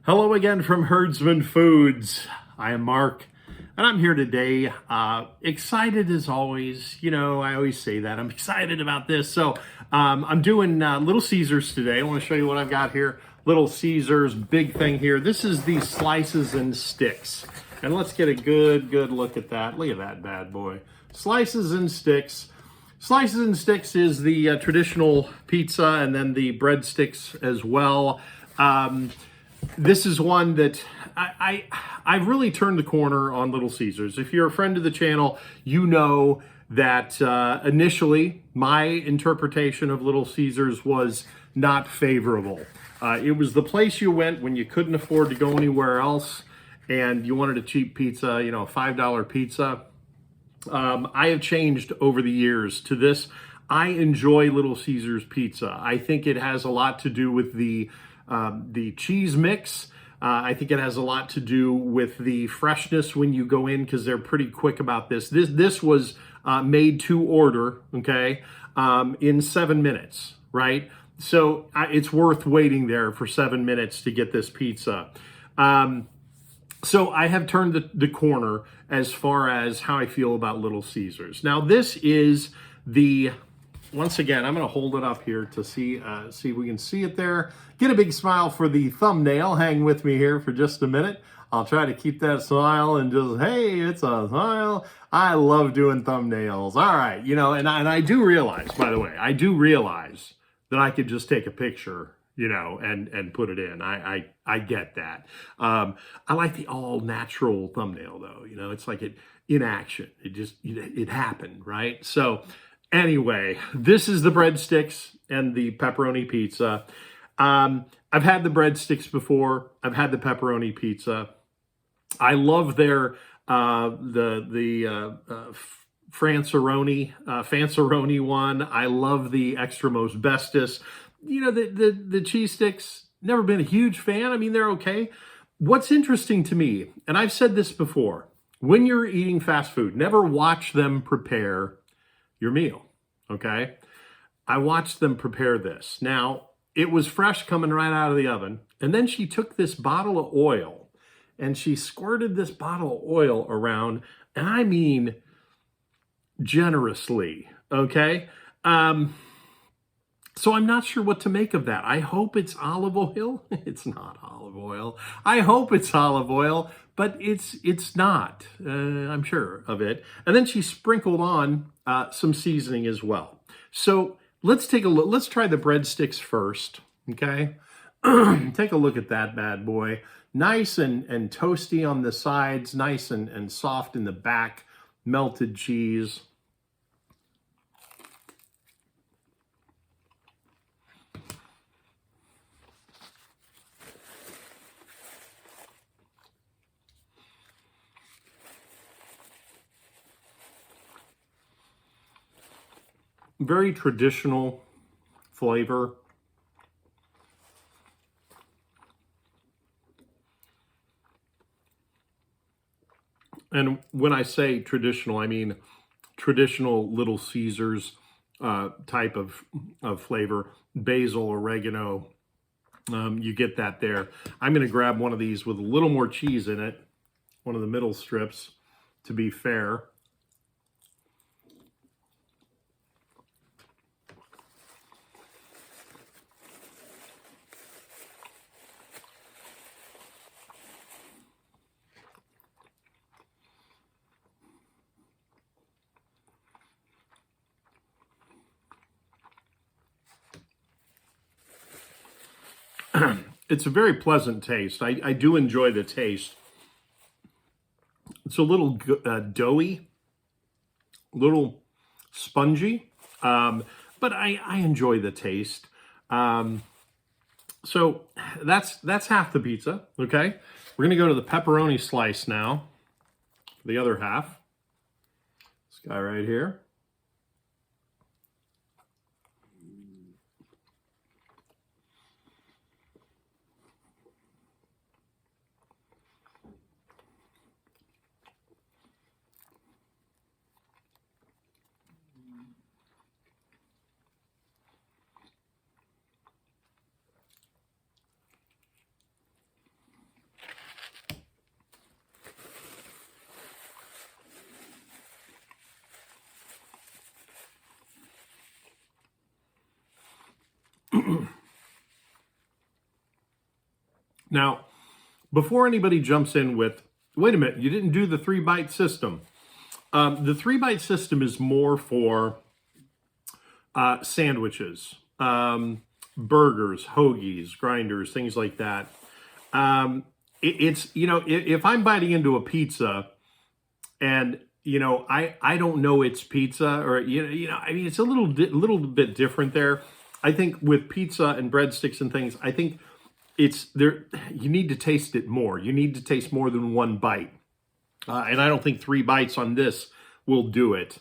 Hello again from Herdsman Foods. I am Mark, and I'm here today. Excited as always. You know, I always say that. I'm excited about this. So I'm doing Little Caesars today. I want to show you what I've got here. Little Caesars, big thing here. This is the Slices-N-Stix. And let's get a good look at that. Look at that bad boy. Slices-N-Stix. Slices-N-Stix is the traditional pizza, and then the breadsticks as well. This is one that I've really turned the corner on Little Caesars. If you're a friend of the channel, you know that initially my interpretation of Little Caesars was not favorable. It was the place you went when you couldn't afford to go anywhere else and you wanted a cheap pizza, you know, a $5 pizza. I have changed over the years to this. I enjoy Little Caesars pizza. I think it has a lot to do with the cheese mix. I think it has a lot to do with the freshness when you go in, because they're pretty quick about this. This was made to order, okay, in 7 minutes, right? So it's worth waiting there for 7 minutes to get this pizza. So I have turned the corner as far as how I feel about Little Caesars. Now this is once again, I'm going to hold it up here to see if we can see it there. Get a big smile for the thumbnail. Hang with me here for just a minute. I'll try to keep that smile and just, hey, it's a smile. I love doing thumbnails. All right, you know, and I do realize, by the way, I do realize that I could just take a picture, you know, and put it in. I get that. I like the all natural thumbnail though. You know, it's like it in action. It happened, right? So anyway, this is the breadsticks and the pepperoni pizza. I've had the breadsticks before. I've had the pepperoni pizza. I love their Fanceroni one. I love the extra most bestest. You know, the cheese sticks, never been a huge fan. I mean, they're okay. What's interesting to me, and I've said this before, when you're eating fast food, never watch them prepare your meal, okay? I watched them prepare this. Now, it was fresh coming right out of the oven, and then she took this bottle of oil, and she squirted this bottle of oil around, and I mean generously, okay? So I'm not sure what to make of that. I hope it's olive oil. It's not olive oil. I hope it's olive oil, but it's not. I'm sure of it. And then she sprinkled on some seasoning as well. So let's take a look. Let's try the breadsticks first, okay? Take a look at that bad boy. Nice and toasty on the sides, nice and soft in the back, melted cheese. Very traditional flavor. And when I say traditional, I mean traditional Little Caesars type of flavor. Basil, oregano, you get that there. I'm going to grab one of these with a little more cheese in it, one of the middle strips, to be fair. It's a very pleasant taste. I do enjoy the taste. It's a little doughy, a little spongy, but I enjoy the taste. So that's half the pizza, okay? We're gonna go to the pepperoni slice now, the other half. This guy right here. Now, before anybody jumps in with, wait a minute, you didn't do the 3-bite system. The 3-bite system is more for sandwiches, burgers, hoagies, grinders, things like that. It's, you know, if I'm biting into a pizza and, you know, I don't know it's pizza, or, you know, I mean, it's a little bit different there. I think with pizza and breadsticks and things, I think it's there. You need to taste it more. You need to taste more than one bite. And I don't think 3 bites on this will do it.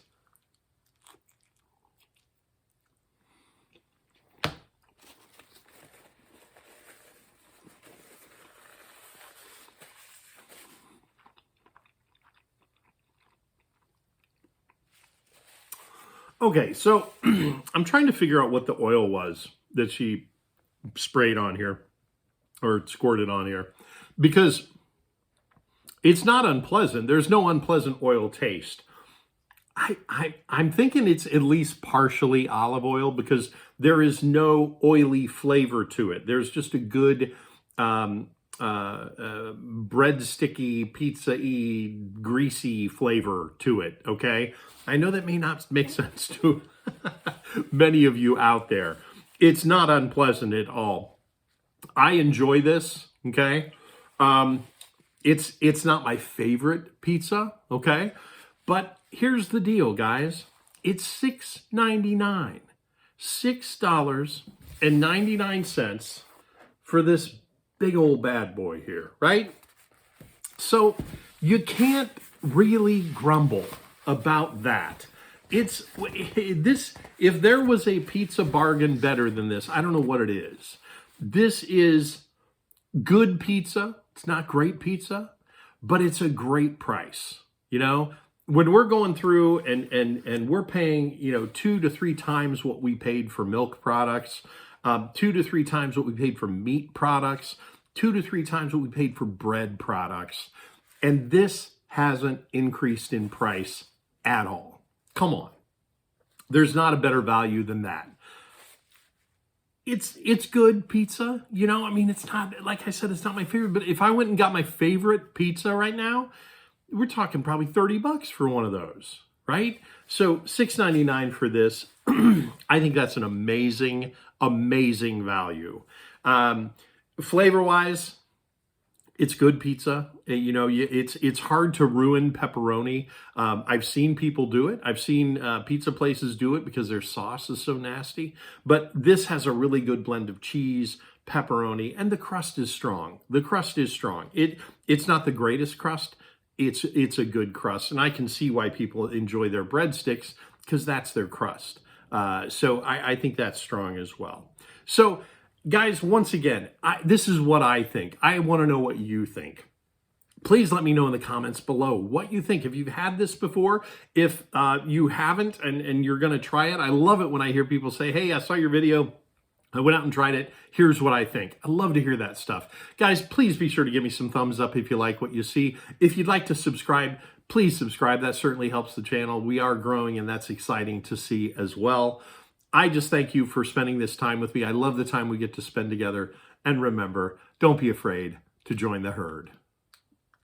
Okay, so I'm trying to figure out what the oil was that she sprayed on here, or squirted on here, because it's not unpleasant. There's no unpleasant oil taste. I'm thinking it's at least partially olive oil, because there is no oily flavor to it. There's just a good breadsticky, pizza-y, greasy flavor to it, okay? I know that may not make sense to many of you out there. It's not unpleasant at all. I enjoy this, okay? It's not my favorite pizza, okay? But here's the deal, guys. It's $6.99. $6.99 for this big old bad boy here, right? So you can't really grumble about that. It's this. If there was a pizza bargain better than this, I don't know what it is. This is good pizza. It's not great pizza, but it's a great price. You know, when we're going through and we're paying, you know, 2 to 3 times what we paid for milk products, 2 to 3 times what we paid for meat products, 2 to 3 times what we paid for bread products, and this hasn't increased in price at all. Come on. There's not a better value than that. It's good pizza, you know? I mean, it's not, like I said, it's not my favorite, but if I went and got my favorite pizza right now, we're talking probably $30 for one of those, right? So $6.99 for this. I think that's an amazing, amazing value. Flavor-wise, it's good pizza. You know, it's hard to ruin pepperoni. I've seen people do it. I've seen pizza places do it because their sauce is so nasty. But this has a really good blend of cheese, pepperoni, and the crust is strong. The crust is strong. It's not the greatest crust. It's a good crust, and I can see why people enjoy their breadsticks, because that's their crust. So I think that's strong as well. So, guys, once again, this is what I think. I want to know what you think. Please let me know in the comments below what you think. If you've had this before, if you haven't and you're going to try it, I love it when I hear people say, hey, I saw your video, I went out and tried it, here's what I think. I love to hear that stuff. Guys, please be sure to give me some thumbs up if you like what you see. If you'd like to subscribe, please subscribe. That certainly helps the channel. We are growing, and that's exciting to see as well. I just thank you for spending this time with me. I love the time we get to spend together. And remember, don't be afraid to join the herd.